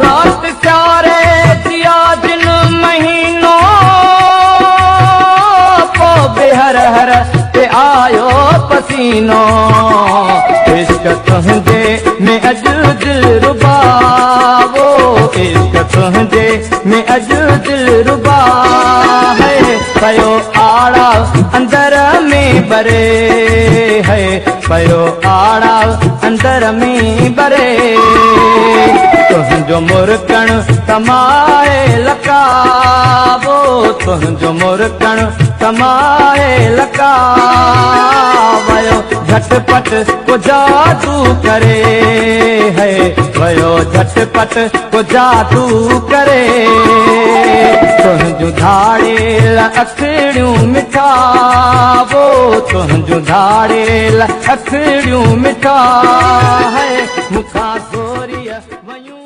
रात प्यारे दिया जिन महीनों पो बेहर हर ते आयो पसीनो इश्क तुंहिंजे में अॼु दिल रुबा वो इश्क तुंहिंजे में अॼु दिल रुबा है पयो आड़ा अंदर में बरे है पयो आड़ा अंदर में बरे तुंहिंजो मुरकण तमाए लकावो तुंहिंजो मुरकण तमाए लकावयो झटपट को जादू करे है वयो झटपट को जादू करे तुंहिंजूं धाड़ेल अखिड़ियूं मिठा वो तुंहिंजूं धाड़ेल अखिड़ियूं मिठा है मूंखां गोरीअ वयूं